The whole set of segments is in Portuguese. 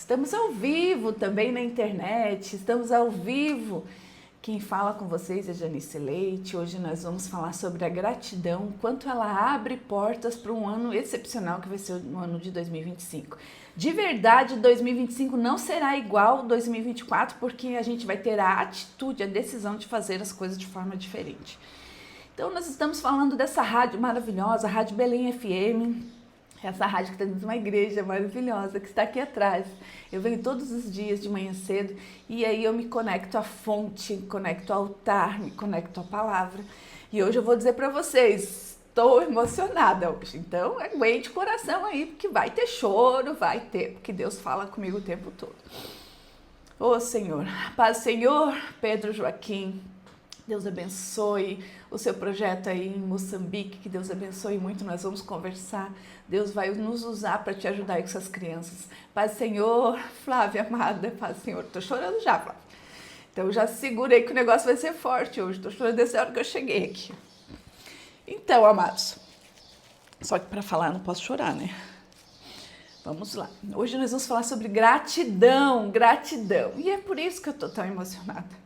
Estamos ao vivo também na internet, estamos ao vivo. Quem fala com vocês é Janice Leite. Hoje nós vamos falar sobre a gratidão, quanto ela abre portas para um ano excepcional que vai ser o ano de 2025. De verdade, 2025 não será igual ao 2024, porque a gente vai ter a atitude, a decisão de fazer as coisas de forma diferente. Então nós estamos falando dessa rádio maravilhosa, a Rádio Belém FM, essa rádio que está dentro de uma igreja maravilhosa, que está aqui atrás. Eu venho todos os dias de manhã cedo e aí eu me conecto à fonte, me conecto ao altar, me conecto à palavra. E hoje eu vou dizer para vocês, estou emocionada hoje. Então aguente o coração aí, porque vai ter choro, vai ter, porque Deus fala comigo o tempo todo. Ô Senhor, paz Senhor, Pedro Joaquim, Deus abençoe o seu projeto aí em Moçambique, que Deus abençoe muito, nós vamos conversar. Deus vai nos usar para te ajudar aí com essas crianças. Paz Senhor, Flávia amada, paz Senhor. Tô chorando já, Flávia. Então já segurei que o negócio vai ser forte hoje. Tô chorando desde a hora que eu cheguei aqui. Então, amados, só que para falar não posso chorar, né? Vamos lá. Hoje nós vamos falar sobre gratidão, gratidão. E é por isso que eu tô tão emocionada.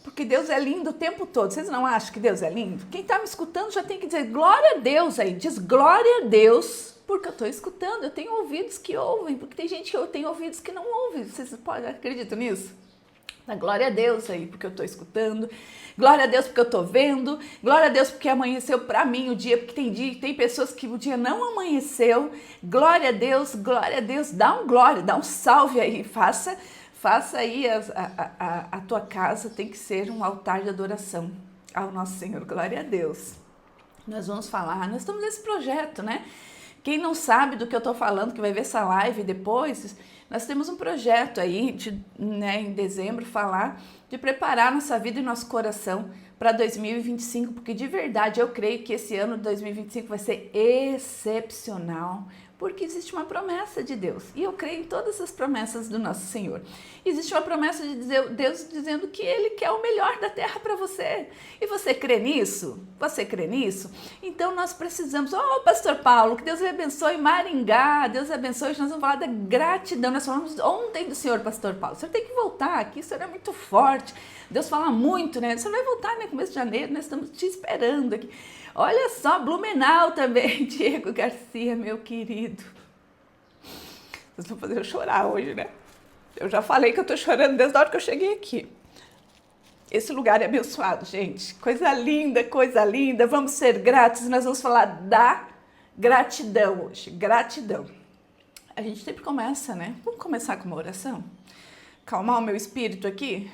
Porque Deus é lindo o tempo todo. Vocês não acham que Deus é lindo? Quem está me escutando já tem que dizer glória a Deus aí. Diz glória a Deus, porque eu estou escutando. Eu tenho ouvidos que ouvem, porque tem gente que tem ouvidos que não ouvem. Vocês acreditam nisso? Dá glória a Deus aí, porque eu estou escutando. Glória a Deus porque eu estou vendo. Glória a Deus porque amanheceu para mim o dia, porque tem pessoas que o dia não amanheceu. Glória a Deus, glória a Deus. Dá um glória, dá um salve aí, faça aí a tua casa, tem que ser um altar de adoração ao nosso Senhor, glória a Deus. Nós vamos falar, nós estamos nesse projeto, né? Quem não sabe do que eu estou falando, que vai ver essa live depois, nós temos um projeto aí, em dezembro, falar de preparar nossa vida e nosso coração para 2025, porque de verdade eu creio que esse ano de 2025 vai ser excepcional, porque existe uma promessa de Deus, e eu creio em todas as promessas do nosso Senhor. Existe uma promessa de Deus dizendo que Ele quer o melhor da terra para você, e você crê nisso? Você crê nisso? Então nós precisamos, Pastor Paulo, que Deus abençoe Maringá, Deus abençoe, nós vamos falar da gratidão, nós falamos ontem do Senhor, Pastor Paulo, o Senhor tem que voltar aqui, o Senhor é muito forte, Deus fala muito, né? O Senhor vai voltar no começo de janeiro, nós estamos te esperando aqui. Olha só, Blumenau também, Diego Garcia, meu querido. Vocês vão fazer eu chorar hoje, né? Eu já falei que eu tô chorando desde a hora que eu cheguei aqui. Esse lugar é abençoado, gente. Coisa linda, coisa linda. Vamos ser gratos e nós vamos falar da gratidão hoje. Gratidão. A gente sempre começa, né? Vamos começar com uma oração? Calmar o meu espírito aqui?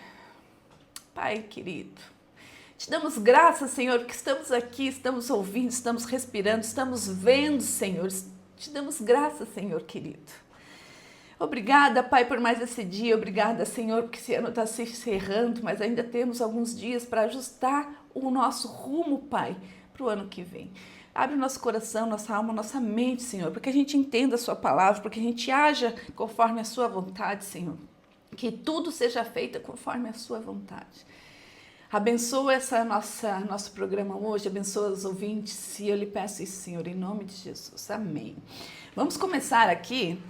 Pai querido, te damos graças, Senhor, que estamos aqui, estamos ouvindo, estamos respirando, estamos vendo, Senhor. Te damos graças, Senhor querido. Obrigada, Pai, por mais esse dia. Obrigada, Senhor, porque esse ano está se encerrando, mas ainda temos alguns dias para ajustar o nosso rumo, Pai, para o ano que vem. Abre o nosso coração, nossa alma, nossa mente, Senhor, para que a gente entenda a Sua palavra, para que a gente haja conforme a Sua vontade, Senhor. Que tudo seja feito conforme a Sua vontade. Abençoa nosso programa hoje, abençoa os ouvintes, e eu lhe peço isso, Senhor, em nome de Jesus. Amém. Vamos começar aqui.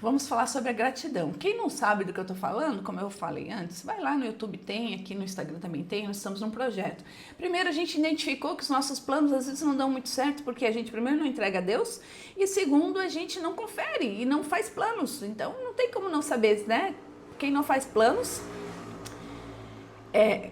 Vamos falar sobre a gratidão. Quem não sabe do que eu estou falando, como eu falei antes, vai lá no YouTube, tem, aqui no Instagram também tem, nós estamos num projeto. Primeiro, a gente identificou que os nossos planos às vezes não dão muito certo, porque a gente primeiro não entrega a Deus, e segundo, a gente não confere e não faz planos. Então, não tem como não saber, né? Quem não faz planos,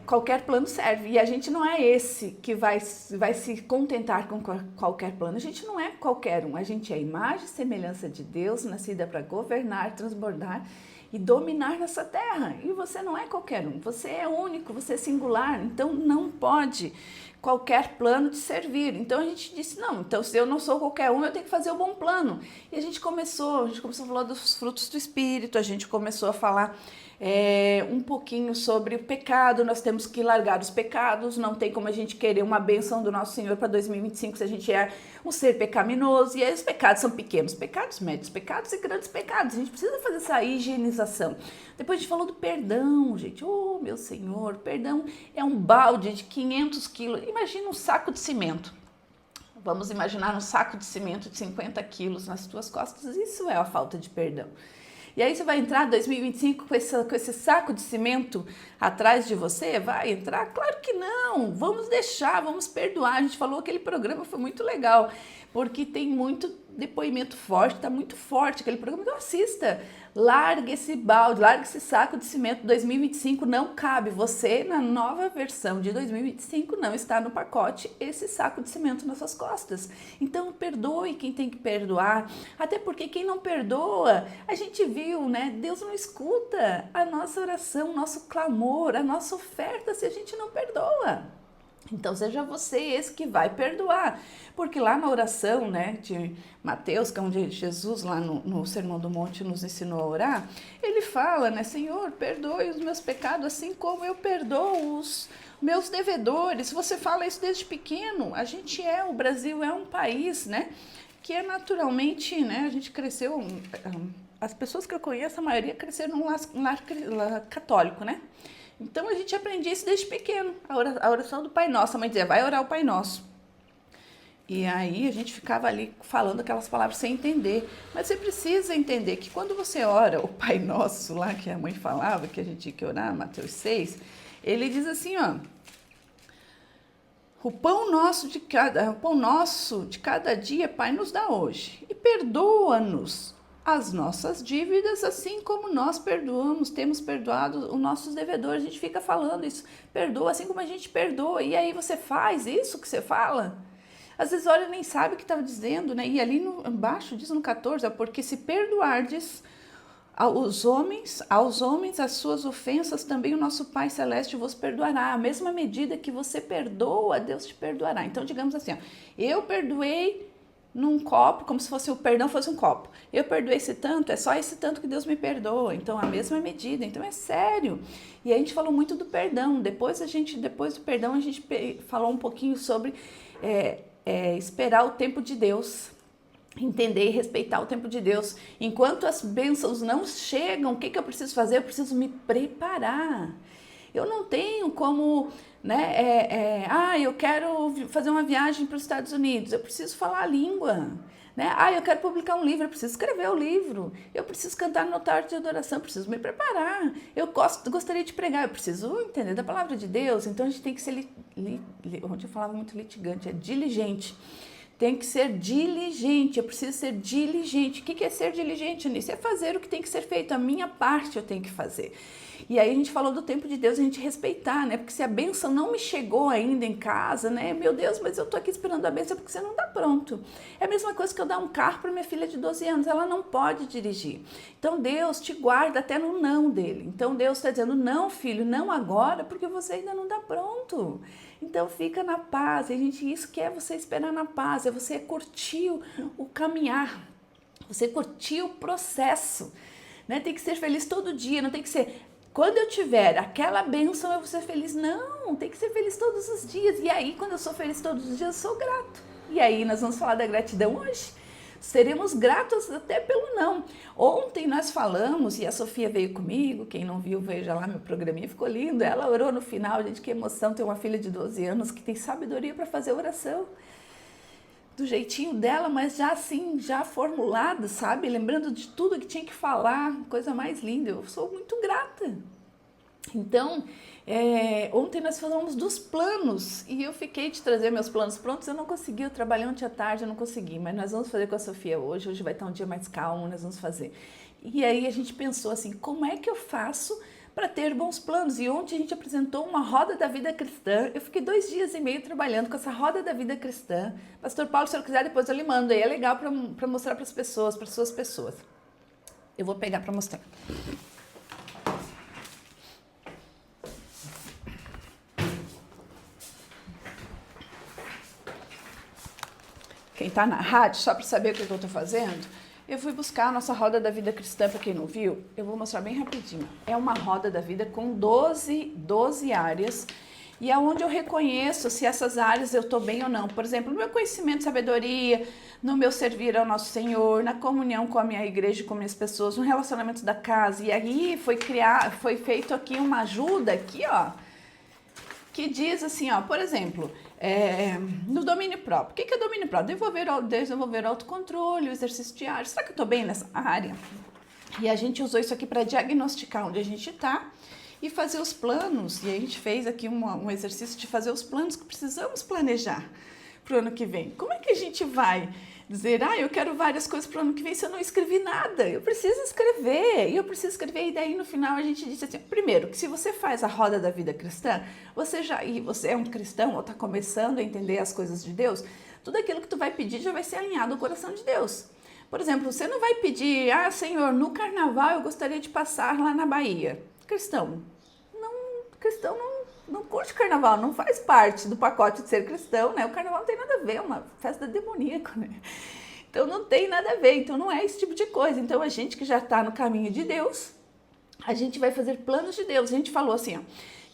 qualquer plano serve, e a gente não é esse que vai se contentar com qualquer plano. A gente não é qualquer um, a gente é a imagem e semelhança de Deus, nascida para governar, transbordar e dominar nessa terra. E você não é qualquer um, você é único, você é singular, então não pode qualquer plano te servir. Então a gente disse, não, então se eu não sou qualquer um, eu tenho que fazer o bom plano. E a gente começou a falar dos frutos do Espírito, a gente começou a falar um pouquinho sobre o pecado. Nós temos que largar os pecados, não tem como a gente querer uma bênção do nosso Senhor para 2025 se a gente é um ser pecaminoso, e aí os pecados são pequenos, pecados médios, pecados e grandes pecados, a gente precisa fazer essa higienização. Depois a gente falou do perdão, gente, meu Senhor, perdão é um balde de 500 quilos, imagina um saco de cimento. Vamos imaginar um saco de cimento de 50 quilos nas tuas costas, isso é a falta de perdão. E aí você vai entrar em 2025 com esse saco de cimento atrás de você? Vai entrar? Claro que não! Vamos deixar, vamos perdoar. A gente falou aquele programa, foi muito legal, porque tem muito depoimento forte, tá muito forte aquele programa, então assista. Larga esse balde, larga esse saco de cimento. 2025 não cabe. Você, na nova versão de 2025, não está no pacote esse saco de cimento nas suas costas. Então, perdoe quem tem que perdoar. Até porque quem não perdoa, a gente viu, né? Deus não escuta a nossa oração, o nosso clamor, a nossa oferta se a gente não perdoa. Então, seja você esse que vai perdoar. Porque lá na oração, né, de Mateus, que é onde Jesus, lá no Sermão do Monte, nos ensinou a orar, ele fala, né, Senhor, perdoe os meus pecados, assim como eu perdoo os meus devedores. Você fala isso desde pequeno. O Brasil é um país, né, que é naturalmente, né, a gente cresceu, as pessoas que eu conheço, a maioria cresceram num lar católico, né? Então a gente aprendia isso desde pequeno, a oração do Pai Nosso. A mãe dizia, vai orar o Pai Nosso. E aí a gente ficava ali falando aquelas palavras sem entender. Mas você precisa entender que quando você ora o Pai Nosso lá, que a mãe falava, que a gente tinha que orar, Mateus 6, ele diz assim, ó, o pão nosso de cada dia, Pai, nos dá hoje. E perdoa-nos as nossas dívidas, assim como nós temos perdoado os nossos devedores. A gente fica falando isso, perdoa assim como a gente perdoa. E aí você faz isso que você fala? Às vezes, olha, nem sabe o que estava dizendo, né? E ali embaixo diz no 14, porque se perdoardes aos homens as suas ofensas, também o nosso Pai Celeste vos perdoará. A mesma medida que você perdoa, Deus te perdoará. Então, digamos assim, ó, eu perdoei num copo, como se fosse o perdão fosse um copo. Eu perdoei esse tanto, é só esse tanto que Deus me perdoa. Então, a mesma medida. Então, é sério. E a gente falou muito do perdão. Depois do perdão, a gente falou um pouquinho sobre esperar o tempo de Deus. Entender e respeitar o tempo de Deus. Enquanto as bênçãos não chegam, o que eu preciso fazer? Eu preciso me preparar. Eu não tenho como, né, eu quero fazer uma viagem para os Estados Unidos, eu preciso falar a língua, né? Eu quero publicar um livro, eu preciso escrever o livro, eu preciso cantar no altar de adoração, eu preciso me preparar, eu gostaria de pregar, eu preciso entender da palavra de Deus. Então a gente tem que ser, onde eu falava muito litigante, é diligente. Tem que ser diligente, eu preciso ser diligente. O que é ser diligente nisso? É fazer o que tem que ser feito, a minha parte eu tenho que fazer. E aí a gente falou do tempo de Deus, a gente respeitar, né? Porque se a bênção não me chegou ainda em casa, né? Meu Deus, mas eu tô aqui esperando a bênção porque você não tá pronto. É a mesma coisa que eu dar um carro para minha filha de 12 anos, ela não pode dirigir. Então Deus te guarda até no não dele. Então Deus está dizendo, não filho, não agora, porque você ainda não tá pronto. Então fica na paz, isso que é você esperar na paz, é você curtir o caminhar, você curtir o processo, né? Tem que ser feliz todo dia, não tem que ser, quando eu tiver aquela bênção eu vou ser feliz, não, tem que ser feliz todos os dias. E aí quando eu sou feliz todos os dias eu sou grato. E aí nós vamos falar da gratidão hoje. Seremos gratos até pelo não. Ontem nós falamos, e a Sofia veio comigo, quem não viu, veja lá, meu programinha ficou lindo. Ela orou no final, gente, que emoção ter uma filha de 12 anos que tem sabedoria para fazer oração. Do jeitinho dela, mas já assim, já formulada, sabe? Lembrando de tudo que tinha que falar, coisa mais linda. Eu sou muito grata. Então, ontem nós falamos dos planos e eu fiquei de trazer meus planos prontos, eu não consegui, eu trabalhei ontem à tarde, eu não consegui, mas nós vamos fazer com a Sofia hoje vai estar um dia mais calmo, nós vamos fazer. E aí a gente pensou assim, como é que eu faço para ter bons planos? E ontem a gente apresentou uma roda da vida cristã, eu fiquei 2 dias e meio trabalhando com essa roda da vida cristã. Pastor Paulo, se eu quiser depois eu lhe mando, aí é legal para mostrar para as pessoas, para suas pessoas. Eu vou pegar para mostrar. Quem está na rádio, só para saber o que eu estou fazendo, eu fui buscar a nossa roda da vida cristã, para quem não viu, eu vou mostrar bem rapidinho. É uma roda da vida com 12 áreas, e é onde eu reconheço se essas áreas eu estou bem ou não. Por exemplo, no meu conhecimento, sabedoria, no meu servir ao nosso Senhor, na comunhão com a minha igreja, com minhas pessoas, no relacionamento da casa. E aí foi feito aqui uma ajuda, aqui, ó, que diz assim, ó, por exemplo, no domínio próprio. O que é domínio próprio? Desenvolver autocontrole, o exercício diário. Será que eu estou bem nessa área? E a gente usou isso aqui para diagnosticar onde a gente está e fazer os planos. E a gente fez aqui um exercício de fazer os planos que precisamos planejar para o ano que vem. Como é que a gente vai dizer, eu quero várias coisas para o ano que vem se eu não escrevi nada? Eu preciso escrever, e daí no final a gente disse assim, primeiro, que se você faz a roda da vida cristã, você é um cristão ou está começando a entender as coisas de Deus, tudo aquilo que tu vai pedir já vai ser alinhado ao coração de Deus. Por exemplo, você não vai pedir, Senhor, no carnaval eu gostaria de passar lá na Bahia. Cristão não curte carnaval, não faz parte do pacote de ser cristão, né? O carnaval não tem nada a ver, é uma festa demoníaca, né? Então não tem nada a ver, então não é esse tipo de coisa. Então a gente que já está no caminho de Deus, a gente vai fazer planos de Deus. A gente falou assim,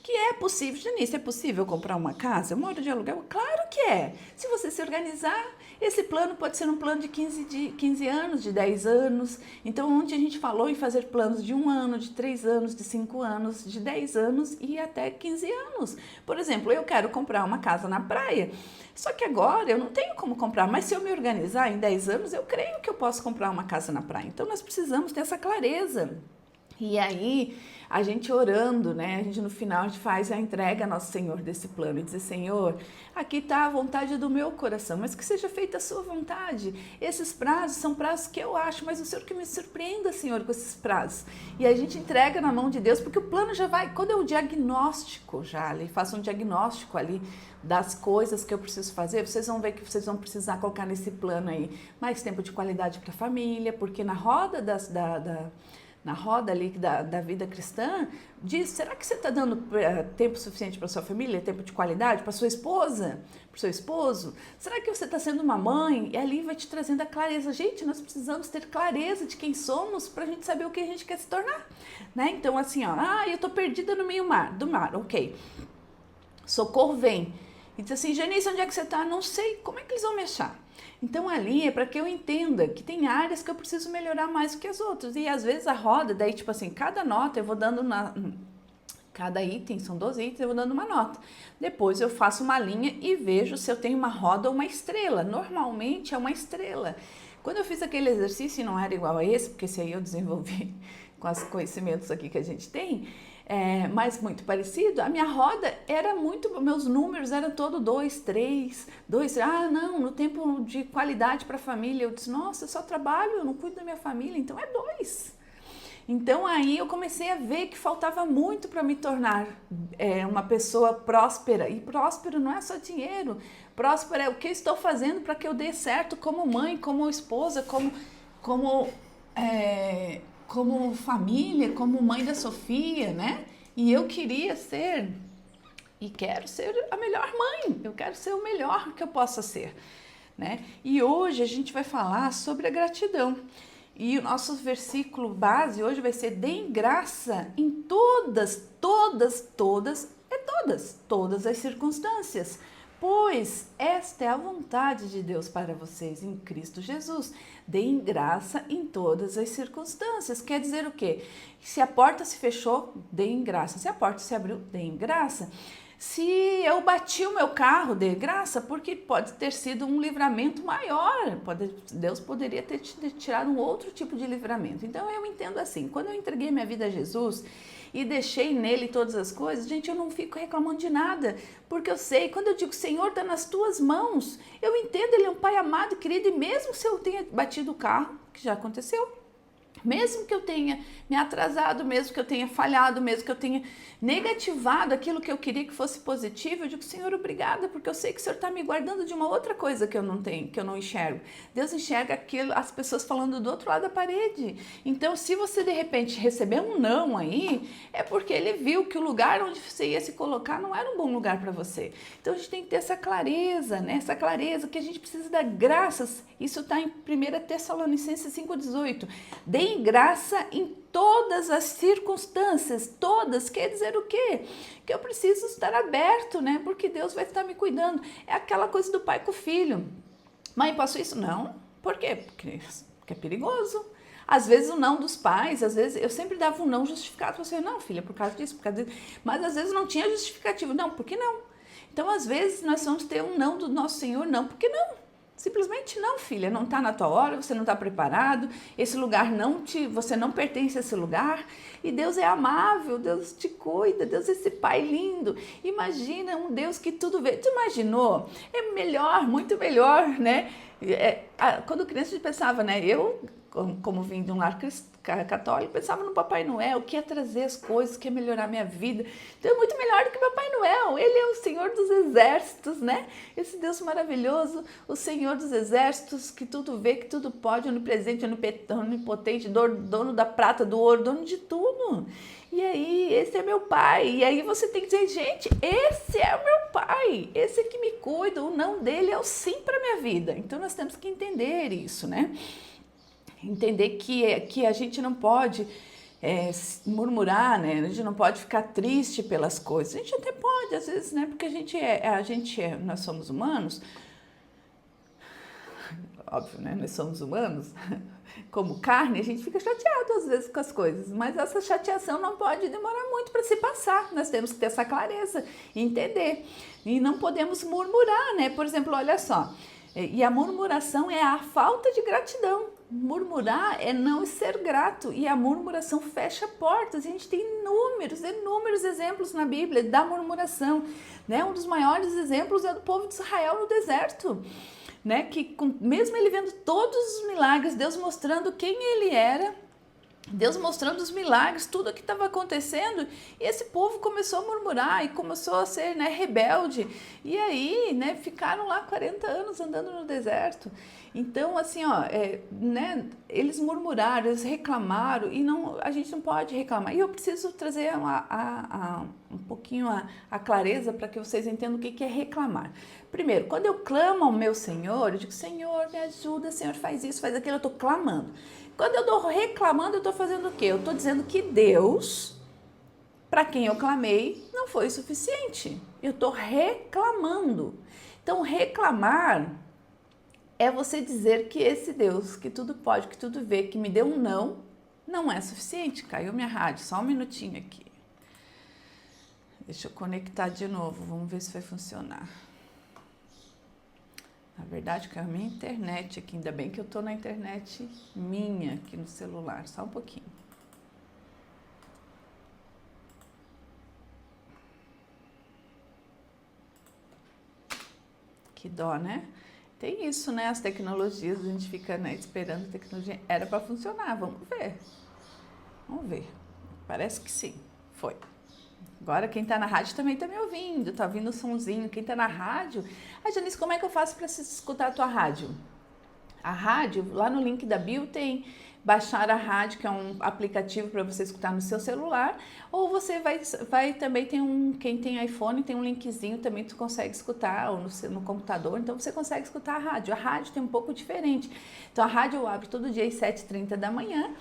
que é possível, Janice, é possível comprar uma casa? Eu moro de aluguel? Claro que é. Se você se organizar, esse plano pode ser um plano de 15 anos, de 10 anos. Então, ontem a gente falou em fazer planos de 1 ano, de 3 anos, de 5 anos, de 10 anos e até 15 anos. Por exemplo, eu quero comprar uma casa na praia, só que agora eu não tenho como comprar, mas se eu me organizar em 10 anos, eu creio que eu posso comprar uma casa na praia. Então, nós precisamos ter essa clareza. E aí, a gente orando, né? A gente no final a gente faz a entrega a nosso Senhor desse plano e dizer, Senhor, aqui está a vontade do meu coração, mas que seja feita a sua vontade. Esses prazos são prazos que eu acho, mas o Senhor que me surpreenda, Senhor, com esses prazos. E a gente entrega na mão de Deus, porque o plano já vai, quando é o diagnóstico já ali, faço um diagnóstico ali das coisas que eu preciso fazer, vocês vão ver que vocês vão precisar colocar nesse plano aí mais tempo de qualidade para a família, porque na roda na roda ali da vida cristã, diz, será que você está dando tempo suficiente para sua família, tempo de qualidade, para sua esposa, para o seu esposo? Será que você está sendo uma mãe? E ali vai te trazendo a clareza. Gente, nós precisamos ter clareza de quem somos para a gente saber o que a gente quer se tornar, né? Então, assim, eu estou perdida no meio do mar, ok. Socorro vem. E diz assim, Janice, onde é que você está? Não sei, como é que eles vão me achar? Então ali é para que eu entenda que tem áreas que eu preciso melhorar mais do que as outras. E às vezes a roda, daí tipo assim, cada nota eu vou dando cada item, são 12 itens, eu vou dando uma nota. Depois eu faço uma linha e vejo se eu tenho uma roda ou uma estrela. Normalmente é uma estrela. Quando eu fiz aquele exercício e não era igual a esse, porque esse aí eu desenvolvi com os conhecimentos aqui que a gente tem, mas muito parecido, a minha roda era meus números eram todo 2, 3, não, no tempo de qualidade para a família, eu disse, nossa, eu só trabalho, eu não cuido da minha família, então é 2. Então aí eu comecei a ver que faltava muito para me tornar uma pessoa próspera, e próspero não é só dinheiro, próspero é o que eu estou fazendo para que eu dê certo como mãe, como esposa, como família, como mãe da Sofia, né? E eu queria ser, e quero ser a melhor mãe, eu quero ser o melhor que eu possa ser, né? E hoje a gente vai falar sobre a gratidão. E o nosso versículo base hoje vai ser, deem graça em todas as circunstâncias, pois esta é a vontade de Deus para vocês em Cristo Jesus. Deem graça em todas as circunstâncias. Quer dizer o quê? Se a porta se fechou, deem graça. Se a porta se abriu, deem graça. Se eu bati o meu carro, dê graça, porque pode ter sido um livramento maior. Deus poderia ter tirado um outro tipo de livramento. Então eu entendo assim, quando eu entreguei minha vida a Jesus e deixei nele todas as coisas, gente, eu não fico reclamando de nada, porque eu sei, quando eu digo, Senhor, está nas tuas mãos, eu entendo, ele é um pai amado, querido, e mesmo se eu tenha batido o carro, que já aconteceu, mesmo que eu tenha me atrasado, mesmo que eu tenha falhado, mesmo que eu tenha negativado aquilo que eu queria que fosse positivo, eu digo, Senhor, obrigada, porque eu sei que o Senhor está me guardando de uma outra coisa que eu não tenho, que eu não enxergo. Deus enxerga as pessoas falando do outro lado da parede. Então, se você de repente receber um não aí, é porque ele viu que o lugar onde você ia se colocar não era um bom lugar para você. Então, a gente tem que ter essa clareza, né? Essa clareza que a gente precisa dar graças. Isso está em 1 Tessalonicenses 5,18. Deem graça em todas as circunstâncias, todas, quer dizer o quê? Que eu preciso estar aberto, né? Porque Deus vai estar me cuidando. É aquela coisa do pai com o filho. Mãe, posso isso? Não. Por quê? Porque é perigoso. Às vezes o não dos pais, às vezes eu sempre dava um não justificado. Você, não, filha, por causa disso, por causa disso. Mas às vezes não tinha justificativo. Não, por que não? Então, às vezes, nós vamos ter um não do nosso Senhor, não, porque não. Simplesmente não, filha, não está na tua hora, você não está preparado, esse lugar você não pertence a esse lugar, e Deus é amável, Deus te cuida, Deus é esse pai lindo. Imagina um Deus que tudo vê. Tu imaginou? É melhor, muito melhor, né? Quando criança a gente pensava, né? Eu, como vim de um lar católico, pensava no Papai Noel, que ia trazer as coisas, que ia melhorar minha vida. Então é muito melhor do que Papai Noel. Ele é o Senhor dos Exércitos, né? Esse Deus maravilhoso, o Senhor dos Exércitos, que tudo vê, que tudo pode, onipresente, onipotente, dono da prata, do ouro, dono de tudo. E aí, esse é meu pai. E aí você tem que dizer, gente, esse é o meu pai, esse é que me cuida, o não dele é o sim para minha vida. Então nós temos que entender isso, né? Entender que a gente não pode murmurar, né? A gente não pode ficar triste pelas coisas. A gente até pode, às vezes, né? Porque nós somos humanos. Óbvio, né? Nós somos humanos. Como carne, a gente fica chateado às vezes com as coisas, mas essa chateação não pode demorar muito para se passar. Nós temos que ter essa clareza, entender. E não podemos murmurar, né? Por exemplo, olha só. E a murmuração é a falta de gratidão. Murmurar é não ser grato, e a murmuração fecha portas. A gente tem inúmeros exemplos na Bíblia da murmuração, né? Um dos maiores exemplos é do povo de Israel no deserto, né? Que mesmo ele vendo todos os milagres, Deus mostrando quem ele era, Deus mostrando os milagres, tudo o que estava acontecendo, e esse povo começou a murmurar e começou a ser, né, rebelde. E aí, né, ficaram lá 40 anos andando no deserto. Então, assim, ó, né, eles murmuraram, eles reclamaram, e a gente não pode reclamar. E eu preciso trazer um pouquinho a clareza para que vocês entendam o que é reclamar. Primeiro, quando eu clamo ao meu Senhor, eu digo, Senhor, me ajuda, Senhor, faz isso, faz aquilo, eu estou clamando. Quando eu estou reclamando, eu estou fazendo o quê? Eu estou dizendo que Deus, para quem eu clamei, não foi suficiente. Eu estou reclamando. Então, reclamar é você dizer que esse Deus, que tudo pode, que tudo vê, que me deu um não é suficiente. Caiu minha rádio, só um minutinho aqui. Deixa eu conectar de novo, vamos ver se vai funcionar. Na verdade, caiu a minha internet aqui, ainda bem que eu tô na internet minha aqui no celular, só um pouquinho. Que dó, né? Tem isso, né? As tecnologias, a gente fica, né, esperando a tecnologia. Era para funcionar, vamos ver. Vamos ver. Parece que sim, foi. Agora quem tá na rádio também tá me ouvindo, tá ouvindo o somzinho. Quem tá na rádio... Janice, como é que eu faço para escutar a tua rádio? A rádio, lá no link da bio tem baixar a rádio, que é um aplicativo para você escutar no seu celular, ou você vai também quem tem iPhone tem um linkzinho também, tu consegue escutar, ou no computador, então você consegue escutar a rádio. A rádio tem um pouco diferente. Então a rádio eu abro todo dia às 7h30 da manhã.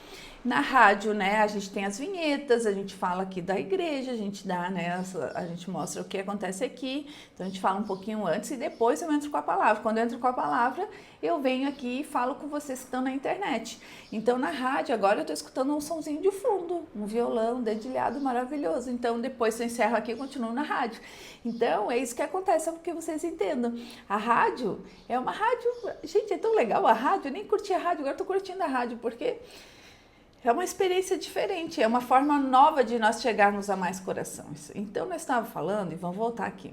Na rádio, né, a gente tem as vinhetas, a gente fala aqui da igreja, a gente dá, né, a gente mostra o que acontece aqui, então a gente fala um pouquinho antes e depois eu entro com a palavra. Quando eu entro com a palavra, eu venho aqui e falo com vocês que estão na internet. Então na rádio, agora eu estou escutando um sonzinho de fundo, um violão, um dedilhado maravilhoso. Então depois eu encerro aqui e continuo na rádio. Então é isso que acontece, é porque vocês entendam. A rádio é uma rádio, gente, é tão legal a rádio, eu nem curti a rádio, agora estou curtindo a rádio, porque... é uma experiência diferente, é uma forma nova de nós chegarmos a mais corações. Então, nós estávamos falando, e vamos voltar aqui,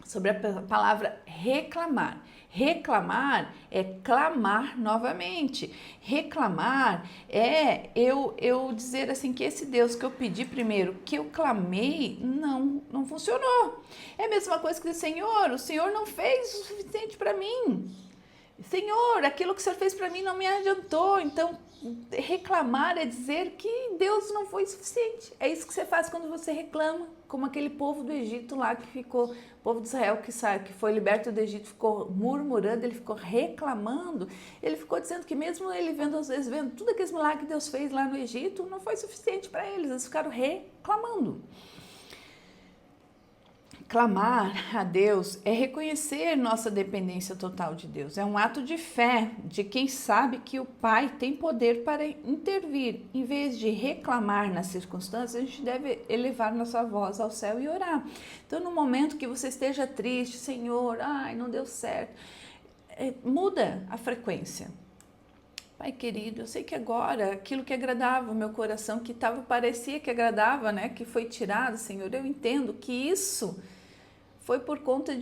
sobre a palavra reclamar. Reclamar é clamar novamente. Reclamar é eu dizer assim que esse Deus que eu pedi primeiro, que eu clamei, não funcionou. É a mesma coisa que dizer, Senhor, o Senhor não fez o suficiente para mim. Senhor, aquilo que o Senhor fez para mim não me adiantou. Então, reclamar é dizer que Deus não foi suficiente. É isso que você faz quando você reclama, como aquele povo do Egito lá que ficou, o povo de Israel que foi liberto do Egito, ficou murmurando, ele ficou reclamando, ele ficou dizendo que mesmo ele às vezes vendo tudo aqueles milagres que Deus fez lá no Egito, não foi suficiente para eles ficaram reclamando. Clamar a Deus é reconhecer nossa dependência total de Deus. É um ato de fé de quem sabe que o Pai tem poder para intervir. Em vez de reclamar nas circunstâncias, a gente deve elevar nossa voz ao céu e orar. Então, no momento que você esteja triste, Senhor, ai, não deu certo, muda a frequência. Pai querido, eu sei que agora aquilo que agradava o meu coração, que parecia que agradava, né, que foi tirado, Senhor, eu entendo que isso foi por conta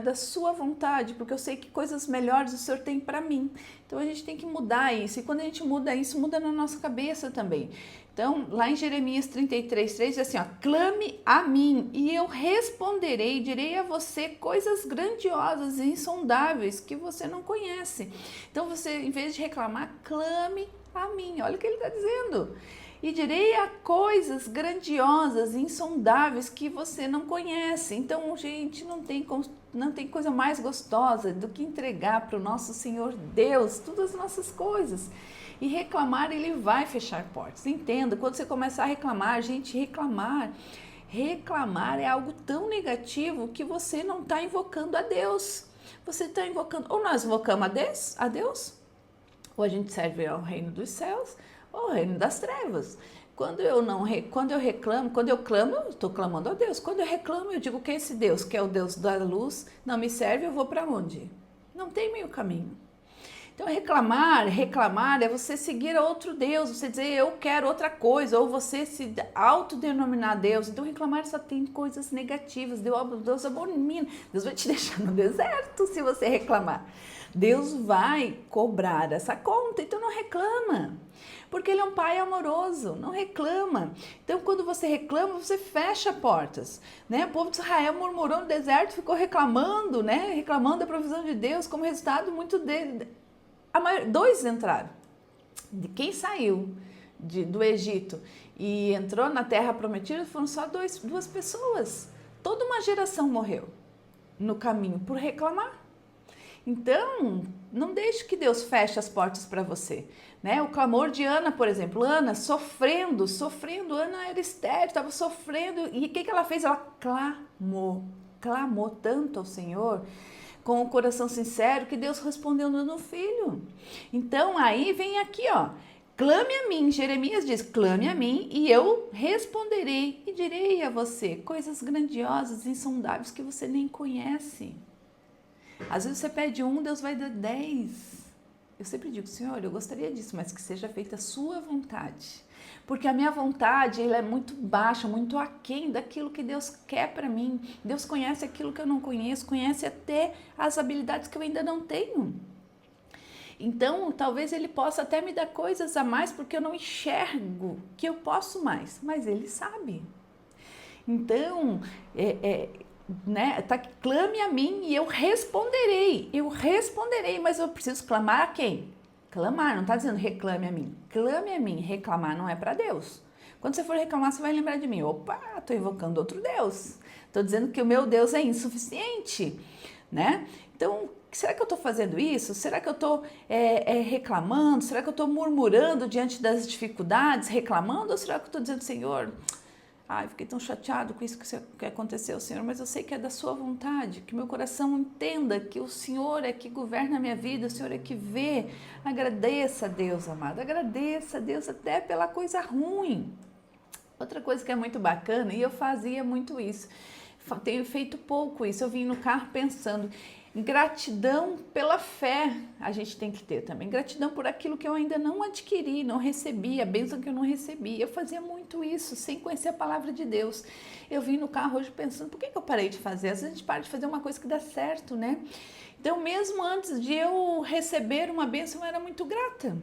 da sua vontade, porque eu sei que coisas melhores o Senhor tem para mim. Então a gente tem que mudar isso, e quando a gente muda isso, muda na nossa cabeça também. Então, lá em Jeremias 33:3 diz assim, ó, clame a mim e eu responderei, direi a você coisas grandiosas e insondáveis que você não conhece. Então você, em vez de reclamar, clame a mim. Olha o que ele está dizendo. E direi a coisas grandiosas, insondáveis que você não conhece. Então, gente, não tem coisa mais gostosa do que entregar para o nosso Senhor Deus todas as nossas coisas. E reclamar, ele vai fechar portas. Entenda, quando você começar a reclamar, gente, reclamar é algo tão negativo que você não está invocando a Deus. Você está invocando, ou nós invocamos a Deus, ou a gente serve ao reino dos céus, ou ao reino das trevas. Quando eu clamo, eu estou clamando a Deus. Quando eu reclamo, eu digo que esse Deus, que é o Deus da luz, não me serve, eu vou para onde? Não tem meio caminho. Então, reclamar é você seguir a outro Deus, você dizer eu quero outra coisa, ou você se autodenominar Deus. Então, reclamar só tem coisas negativas, Deus abomina, Deus vai te deixar no deserto se você reclamar. Deus vai cobrar essa conta, então não reclama, porque Ele é um Pai amoroso, não reclama. Então, quando você reclama, você fecha portas, né? O povo de Israel murmurou no deserto, ficou reclamando, né? Reclamando da provisão de Deus, como resultado, dois entraram. De quem saiu do Egito e entrou na terra prometida foram só duas pessoas. Toda uma geração morreu no caminho por reclamar. Então, não deixe que Deus feche as portas para você, né? O clamor de Ana, por exemplo, Ana sofrendo, Ana era estéril, estava sofrendo, e o que ela fez? Ela clamou tanto ao Senhor, com o coração sincero, que Deus respondeu no filho. Então, aí vem aqui, ó, clame a mim, Jeremias diz, clame a mim e eu responderei e direi a você coisas grandiosas, insondáveis que você nem conhece. Às vezes você pede Deus vai dar 10. Eu sempre digo, Senhor, eu gostaria disso, mas que seja feita a sua vontade. Porque a minha vontade, ela é muito baixa, muito aquém daquilo que Deus quer para mim. Deus conhece aquilo que eu não conheço, conhece até as habilidades que eu ainda não tenho. Então, talvez Ele possa até me dar coisas a mais, porque eu não enxergo que eu posso mais, mas Ele sabe. Então, clame a mim e eu responderei, mas eu preciso clamar a quem? Clamar, não está dizendo reclame a mim, clame a mim, reclamar não é para Deus. Quando você for reclamar, você vai lembrar de mim, opa, estou invocando outro Deus, estou dizendo que o meu Deus é insuficiente, né? Então, será que eu estou fazendo isso? Será que eu estou reclamando? Será que eu estou murmurando diante das dificuldades, reclamando? Ou será que eu estou dizendo, Senhor, ai, fiquei tão chateado com isso que aconteceu, Senhor, mas eu sei que é da sua vontade, que meu coração entenda que o Senhor é que governa a minha vida, o Senhor é que vê. Agradeça a Deus, amado, agradeça a Deus até pela coisa ruim. Outra coisa que é muito bacana, e eu fazia muito isso, tenho feito pouco isso, eu vim no carro pensando, gratidão pela fé a gente tem que ter também, gratidão por aquilo que eu ainda não adquiri, não recebi, a bênção que eu não recebi. Eu fazia muito isso sem conhecer a palavra de Deus. Eu vim no carro hoje pensando, por que eu parei de fazer? Às vezes a gente para de fazer uma coisa que dá certo, né? Então, mesmo antes de eu receber uma bênção, eu era muito grata.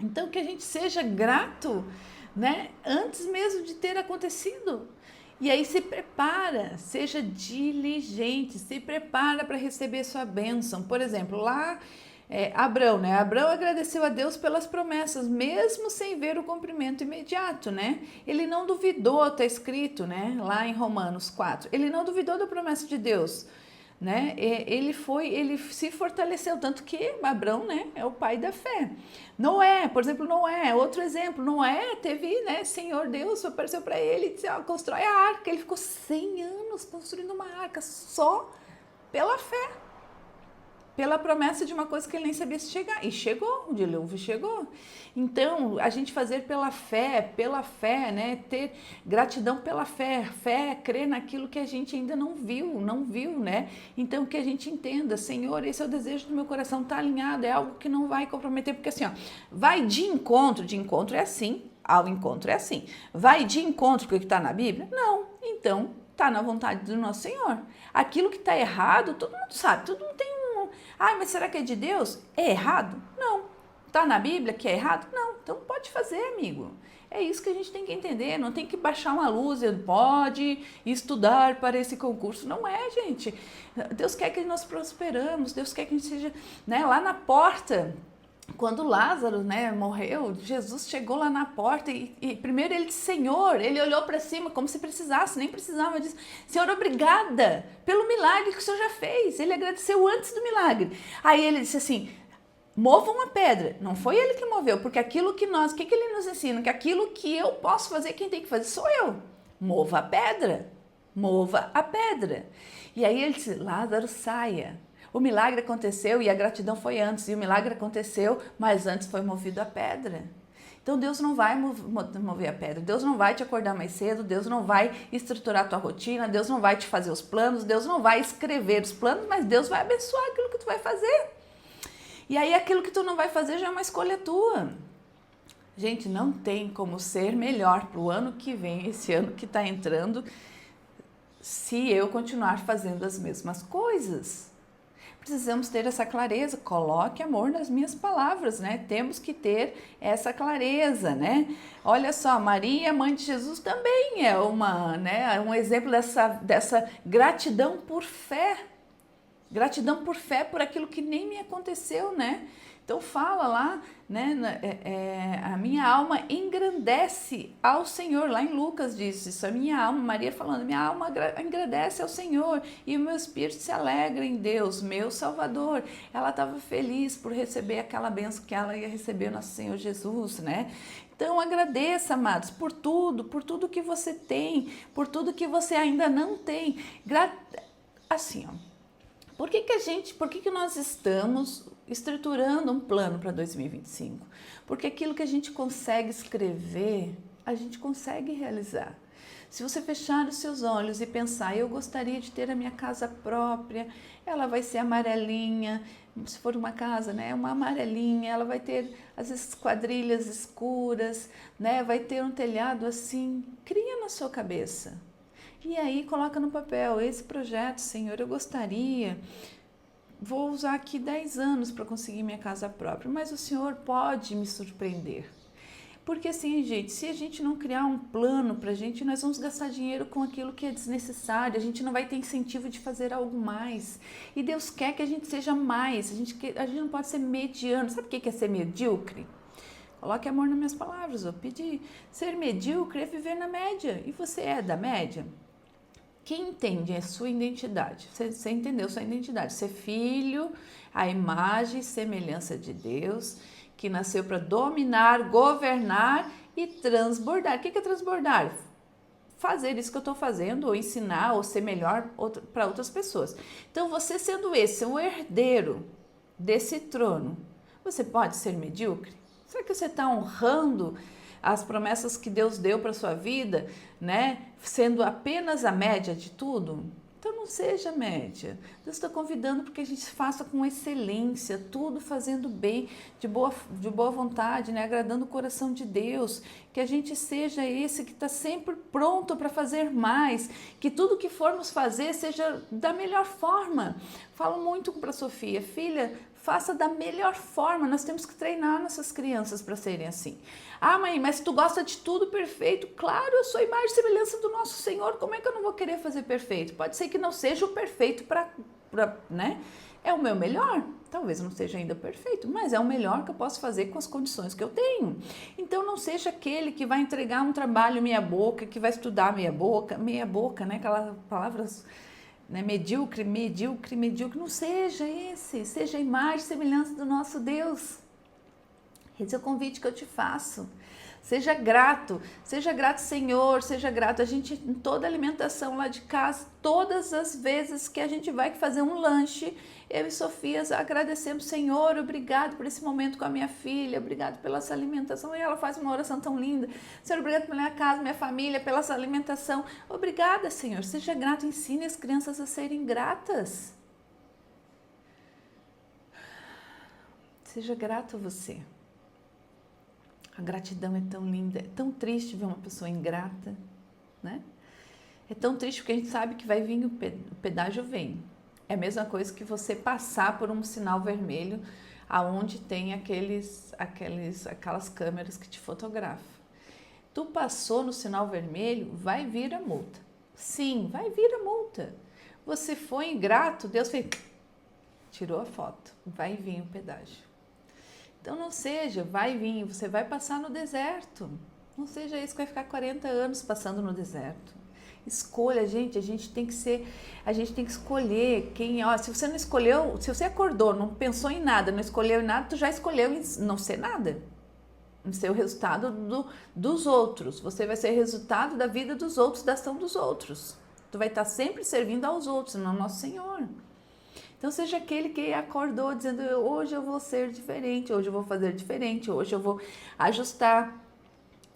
Então, que a gente seja grato, né? Antes mesmo de ter acontecido. E aí se prepara, seja diligente, se prepara para receber sua bênção. Por exemplo, lá Abrão, né? Abrão agradeceu a Deus pelas promessas, mesmo sem ver o cumprimento imediato, né? Ele não duvidou, está escrito, né? Lá em Romanos 4. Ele não duvidou da promessa de Deus. né? Ele se fortaleceu, tanto que Abrão, né, é o pai da fé. Noé, por exemplo, Noé, outro exemplo, Noé teve, né, Senhor Deus apareceu para ele e disse, constrói a arca. Ele ficou 100 anos construindo uma arca só pela fé, pela promessa de uma coisa que ele nem sabia se chegar. E chegou, o dilúvio chegou. Então, a gente fazer pela fé, né? Ter gratidão pela fé. Fé é crer naquilo que a gente ainda não viu, né? Então, que a gente entenda, Senhor, esse é o desejo do meu coração, tá alinhado, é algo que não vai comprometer, porque assim, ó, vai de encontro é assim, ao encontro é assim. Vai de encontro com o que está na Bíblia? Não. Então, tá na vontade do nosso Senhor. Aquilo que está errado, todo mundo sabe, todo mundo tem mas será que é de Deus? É errado? Não. Está na Bíblia que é errado? Não. Então pode fazer, amigo. É isso que a gente tem que entender. Não tem que baixar uma luz, pode estudar para esse concurso. Não é, gente. Deus quer que nós prosperamos. Deus quer que a gente seja, né, lá na porta. Quando Lázaro, né, morreu, Jesus chegou lá na porta e primeiro ele disse, Senhor, ele olhou para cima como se precisasse, nem precisava disso. Senhor, obrigada pelo milagre que o Senhor já fez. Ele agradeceu antes do milagre. Aí ele disse assim, movam a pedra. Não foi ele que moveu, porque aquilo que nós, o que ele nos ensina? Que aquilo que eu posso fazer, quem tem que fazer sou eu. Mova a pedra. Mova a pedra. E aí ele disse, Lázaro, saia. O milagre aconteceu e a gratidão foi antes, e o milagre aconteceu, mas antes foi movido a pedra. Então Deus não vai mover a pedra, Deus não vai te acordar mais cedo, Deus não vai estruturar a tua rotina, Deus não vai te fazer os planos, Deus não vai escrever os planos, mas Deus vai abençoar aquilo que tu vai fazer. E aí aquilo que tu não vai fazer já é uma escolha tua. Gente, não tem como ser melhor para o ano que vem, esse ano que está entrando, se eu continuar fazendo as mesmas coisas. Precisamos ter essa clareza, coloque amor nas minhas palavras, né? Temos que ter essa clareza, né? Olha só, Maria, mãe de Jesus, também é um exemplo dessa gratidão por fé. Gratidão por fé por aquilo que nem me aconteceu, né? Então fala lá, né? A minha alma engrandece ao Senhor. Lá em Lucas diz isso, a minha alma, Maria falando, minha alma engrandece ao Senhor e o meu espírito se alegra em Deus, meu Salvador. Ela estava feliz por receber aquela bênção que ela ia receber nosso Senhor Jesus, né? Então agradeça, amados, por tudo que você tem, por tudo que você ainda não tem. Assim, ó. Por que nós estamos estruturando um plano para 2025? Porque aquilo que a gente consegue escrever, a gente consegue realizar. Se você fechar os seus olhos e pensar, eu gostaria de ter a minha casa própria, ela vai ser amarelinha, se for uma casa, né, uma amarelinha, ela vai ter as esquadrilhas escuras, né, vai ter um telhado assim, cria na sua cabeça. E aí coloca no papel, esse projeto, Senhor, eu gostaria, vou usar aqui 10 anos para conseguir minha casa própria, mas o Senhor pode me surpreender. Porque assim, gente, se a gente não criar um plano para a gente, nós vamos gastar dinheiro com aquilo que é desnecessário, a gente não vai ter incentivo de fazer algo mais. E Deus quer que a gente seja mais, a gente não pode ser mediano. Sabe o que é ser medíocre? Coloque amor nas minhas palavras, eu pedi. Ser medíocre é viver na média. E você é da média? Quem entende a sua identidade? Você entendeu sua identidade? Ser filho, a imagem e semelhança de Deus, que nasceu para dominar, governar e transbordar. O que é transbordar? Fazer isso que eu estou fazendo, ou ensinar, ou ser melhor para outras pessoas. Então, você sendo o herdeiro desse trono, você pode ser medíocre? Será que você está honrando as promessas que Deus deu para a sua vida, né? Sendo apenas a média de tudo? Então não seja média. Deus está convidando para que a gente faça com excelência, tudo fazendo bem, de boa vontade, né? Agradando o coração de Deus. Que a gente seja esse que está sempre pronto para fazer mais. Que tudo que formos fazer seja da melhor forma. Falo muito para a Sofia, filha, faça da melhor forma, nós temos que treinar nossas crianças para serem assim. Ah, mãe, mas tu gosta de tudo perfeito? Claro, eu sou imagem e semelhança do nosso Senhor, como é que eu não vou querer fazer perfeito? Pode ser que não seja o perfeito né? É o meu melhor, talvez não seja ainda perfeito, mas é o melhor que eu posso fazer com as condições que eu tenho. Então não seja aquele que vai entregar um trabalho meia boca, que vai estudar meia boca, né? Aquelas palavras né? Medíocre, medíocre, medíocre. Não seja esse, seja a imagem e semelhança do nosso Deus. Esse é o convite que eu te faço. Seja grato, Senhor, seja grato. A gente, em toda alimentação lá de casa, todas as vezes que a gente vai fazer um lanche, eu e Sofia agradecemos, Senhor, obrigado por esse momento com a minha filha, obrigado pela essa alimentação. E ela faz uma oração tão linda. Senhor, obrigado pela minha casa, minha família, pela essa alimentação. Obrigada, Senhor. Seja grato, ensine as crianças a serem gratas. Seja grato a você. A gratidão é tão linda, é tão triste ver uma pessoa ingrata, né? É tão triste porque a gente sabe que vai vir o pedágio vem. É a mesma coisa que você passar por um sinal vermelho aonde tem aquelas câmeras que te fotografam. Tu passou no sinal vermelho, vai vir a multa. Sim, vai vir a multa. Você foi ingrato, Deus fez, tirou a foto, vai vir o pedágio. Então não seja, vai vir, você vai passar no deserto. Não seja isso que vai ficar 40 anos passando no deserto. Escolha, gente, a gente tem que escolher quem, ó, se você não escolheu, se você acordou, não pensou em nada, não escolheu em nada, tu já escolheu em não ser nada. Não ser o resultado dos outros. Você vai ser resultado da vida dos outros, da ação dos outros. Tu vai estar sempre servindo aos outros, não ao nosso Senhor. Então seja aquele que acordou dizendo, hoje eu vou ser diferente, hoje eu vou fazer diferente, hoje eu vou ajustar.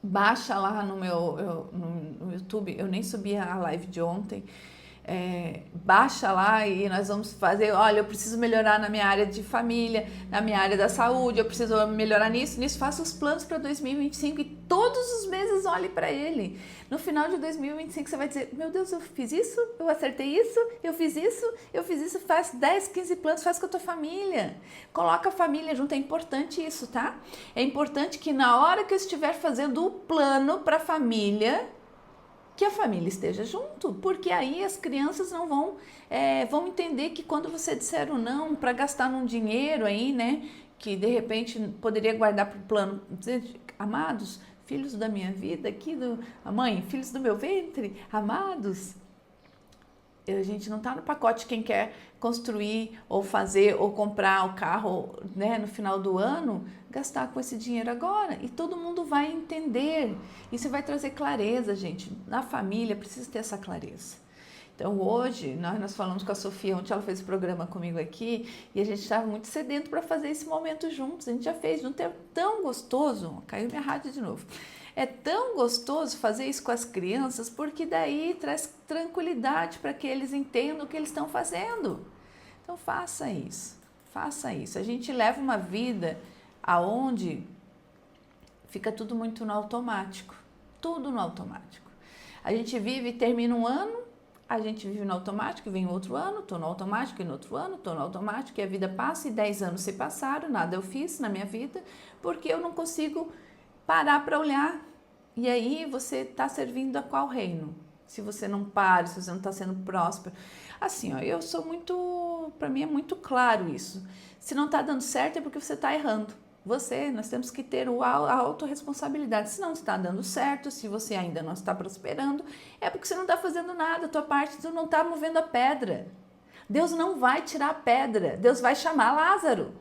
Baixa lá no YouTube, eu nem subi a live de ontem, baixa lá e nós vamos fazer, olha, eu preciso melhorar na minha área de família, na minha área da saúde, eu preciso melhorar nisso, faça os planos para 2025 e todos os meses olhe para ele. No final de 2025 você vai dizer, meu Deus, eu fiz isso, eu acertei isso, eu fiz isso, faz 10, 15 planos, faz com a tua família. Coloca a família junto, é importante isso, tá? É importante que na hora que eu estiver fazendo o plano para a família, que a família esteja junto, porque aí as crianças não vão entender que quando você disser o não para gastar num dinheiro aí, né, que de repente poderia guardar para o plano, amados, filhos da minha vida, a mãe, filhos do meu ventre, amados, a gente não está no pacote quem quer construir ou fazer ou comprar o carro, né, no final do ano, gastar com esse dinheiro agora e todo mundo vai entender. Isso vai trazer clareza, gente. Na família precisa ter essa clareza. Então hoje nós falamos com a Sofia, ontem ela fez o programa comigo aqui e a gente estava muito sedento para fazer esse momento juntos. A gente já fez, não é tão gostoso, caiu minha rádio de novo. É tão gostoso fazer isso com as crianças, porque daí traz tranquilidade para que eles entendam o que eles estão fazendo. Então faça isso, faça isso. A gente leva uma vida aonde fica tudo muito no automático, tudo no automático. A gente vive e termina um ano, a gente vive no automático, vem outro ano, estou no automático, e no outro ano, estou no automático, e a vida passa e 10 anos se passaram, nada eu fiz na minha vida, porque eu não consigo parar para olhar. E aí você está servindo a qual reino? Se você não para, se você não está sendo próspero. Assim, ó, eu sou muito, para mim é muito claro isso. Se não está dando certo é porque você está errando. Nós temos que ter a autorresponsabilidade. Se não está dando certo, se você ainda não está prosperando, é porque você não está fazendo nada, a tua parte, você não está movendo a pedra. Deus não vai tirar a pedra, Deus vai chamar Lázaro.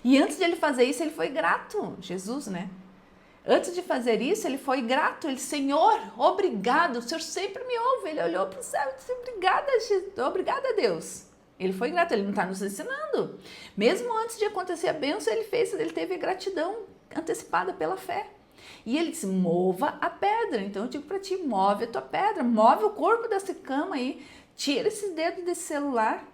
E antes de ele fazer isso, ele foi grato, Jesus, né? Antes de fazer isso, ele foi grato. Ele, Senhor, obrigado. O Senhor sempre me ouve. Ele olhou para o céu e disse, obrigada, Deus. Ele foi grato, ele não está nos ensinando. Mesmo antes de acontecer a bênção, ele teve gratidão antecipada pela fé. E ele disse, mova a pedra. Então eu digo para ti, move a tua pedra, move o corpo dessa cama aí, tira esses dedos desse celular.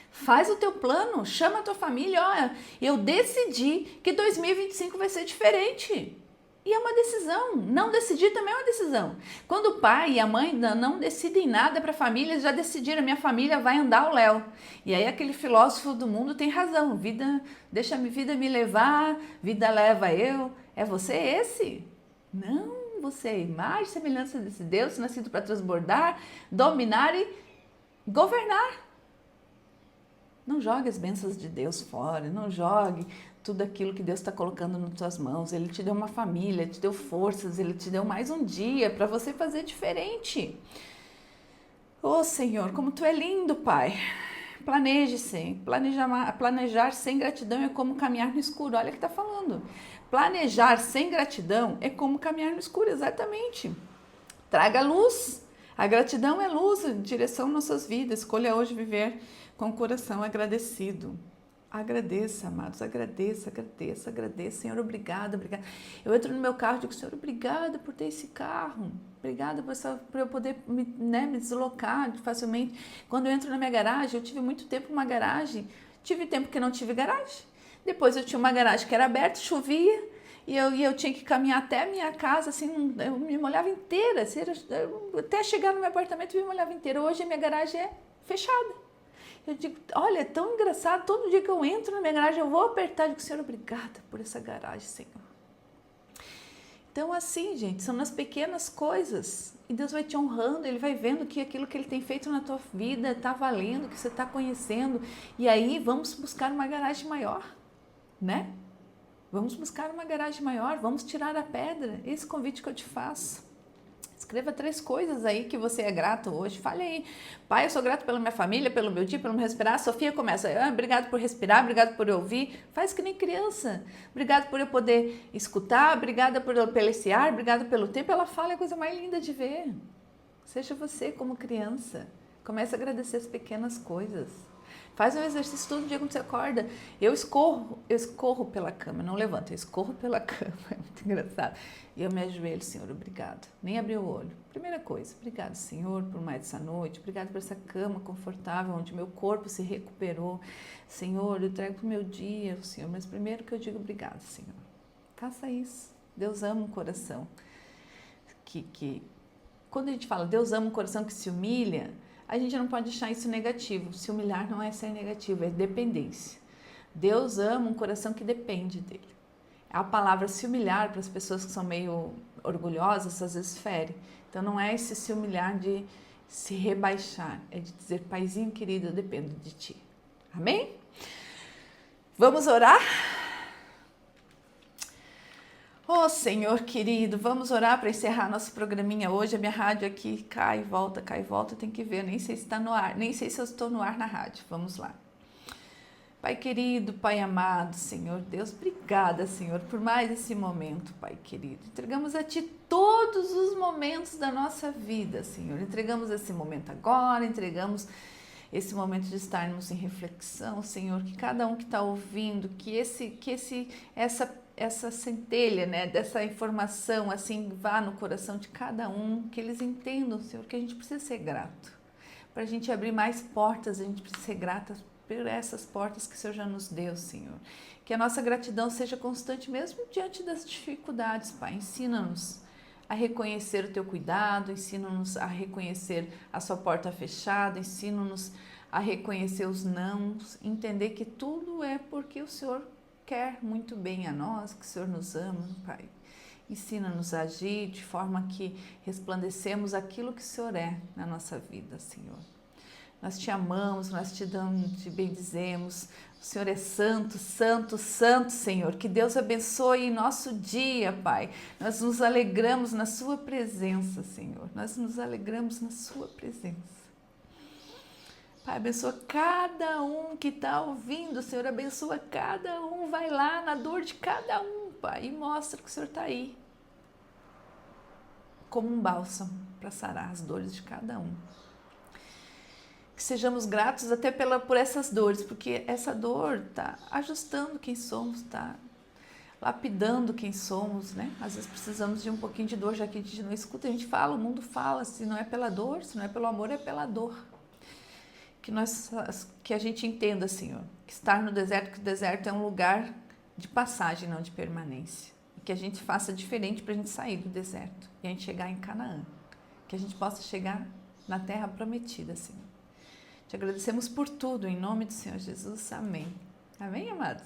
Faz o teu plano, chama a tua família, olha, eu decidi que 2025 vai ser diferente. E é uma decisão, não decidir também é uma decisão. Quando o pai e a mãe não decidem nada para a família, eles já decidiram, minha família vai andar ao léu. E aí aquele filósofo do mundo tem razão, deixa a vida me levar, vida leva eu. É você esse? Não, você é imagem e semelhança desse Deus, nascido para transbordar, dominar e governar. Não jogue as bênçãos de Deus fora, não jogue tudo aquilo que Deus está colocando nas tuas mãos. Ele te deu uma família, te deu forças, Ele te deu mais um dia para você fazer diferente. Oh, Senhor, como Tu é lindo, Pai. Planeje-se. Planejar sem gratidão é como caminhar no escuro. Olha o que está falando. Planejar sem gratidão é como caminhar no escuro, exatamente. Traga luz. A gratidão é luz, direção nossas vidas. Escolha hoje viver com o coração agradecido. Agradeça, amados, agradeça, Senhor, obrigada. Eu entro no meu carro e digo, Senhor, obrigada por ter esse carro, obrigada por eu poder me deslocar facilmente. Quando eu entro na minha garagem, eu tive muito tempo uma garagem, tive tempo que não tive garagem, depois eu tinha uma garagem que era aberta, chovia, e eu tinha que caminhar até a minha casa, assim, eu me molhava inteira, até chegar no meu apartamento eu me molhava inteira. Hoje a minha garagem é fechada. Eu digo, olha, é tão engraçado, todo dia que eu entro na minha garagem, eu vou apertar e digo, Senhor, obrigada por essa garagem, Senhor. Então, assim, gente, são nas pequenas coisas. E Deus vai te honrando, Ele vai vendo que aquilo que Ele tem feito na tua vida está valendo, que você está conhecendo. E aí, vamos buscar uma garagem maior, né? Vamos buscar uma garagem maior, vamos tirar a pedra. Esse convite que eu te faço. Escreva 3 coisas aí que você é grato hoje. Fale aí. Pai, eu sou grato pela minha família, pelo meu dia, pelo meu respirar. A Sofia começa. Obrigado por respirar, obrigado por ouvir. Faz que nem criança. Obrigado por eu poder escutar, obrigada pelo esse ar, obrigada pelo tempo. Ela fala, é a coisa mais linda de ver. Seja você como criança. Comece a agradecer as pequenas coisas. Faz um exercício todo dia quando você acorda. Eu escorro pela cama, não levanto, eu escorro pela cama, é muito engraçado. E eu me ajoelho, Senhor, obrigado. Nem abri o olho. Primeira coisa, obrigado, Senhor, por mais essa noite, obrigado por essa cama confortável, onde meu corpo se recuperou. Senhor, eu trago para o meu dia, Senhor, mas primeiro que eu digo obrigado, Senhor. Faça isso. Deus ama um coração quando a gente fala Deus ama um coração que se humilha, a gente não pode achar isso negativo. Se humilhar não é ser negativo, é dependência. Deus ama um coração que depende dele. A palavra se humilhar para as pessoas que são meio orgulhosas, às vezes fere. Então não é esse se humilhar de se rebaixar, é de dizer, Paizinho querido, eu dependo de ti. Amém? Vamos orar? Oh, Senhor querido, vamos orar para encerrar nosso programinha hoje. A minha rádio aqui cai e volta, tem que ver. Nem sei se está no ar, nem sei se eu estou no ar na rádio. Vamos lá. Pai querido, Pai amado, Senhor Deus, obrigada, Senhor, por mais esse momento, Pai querido. Entregamos a Ti todos os momentos da nossa vida, Senhor. Entregamos esse momento agora, entregamos esse momento de estarmos em reflexão, Senhor, que cada um que está ouvindo, que essa centelha, né, dessa informação, assim, vá no coração de cada um, que eles entendam, Senhor, que a gente precisa ser grato. Para a gente abrir mais portas, a gente precisa ser grata por essas portas que o Senhor já nos deu, Senhor. Que a nossa gratidão seja constante mesmo diante das dificuldades, Pai. Ensina-nos a reconhecer o Teu cuidado, ensina-nos a reconhecer a Sua porta fechada, ensina-nos a reconhecer os nãos, entender que tudo é porque o Senhor quer muito bem a nós, que o Senhor nos ama, Pai. Ensina-nos a agir de forma que resplandecemos aquilo que o Senhor é na nossa vida, Senhor. Nós Te amamos, nós Te damos, Te bendizemos. O Senhor é santo, santo, santo, Senhor. Que Deus abençoe nosso dia, Pai. Nós nos alegramos na Sua presença, Senhor. Nós nos alegramos na Sua presença. Pai, abençoa cada um que está ouvindo, Senhor, abençoa cada um, vai lá na dor de cada um, Pai, e mostra que o Senhor está aí, como um bálsamo para sarar as dores de cada um. Que sejamos gratos até por essas dores, porque essa dor está ajustando quem somos, está lapidando quem somos, né? Às vezes precisamos de um pouquinho de dor, já que a gente não escuta, a gente fala, o mundo fala, se não é pela dor, se não é pelo amor, é pela dor. Que a gente entenda, Senhor, que estar no deserto, que o deserto é um lugar de passagem, não de permanência. E que a gente faça diferente para a gente sair do deserto e a gente chegar em Canaã. Que a gente possa chegar na terra prometida, Senhor. Te agradecemos por tudo, em nome do Senhor Jesus. Amém. Amém, amados?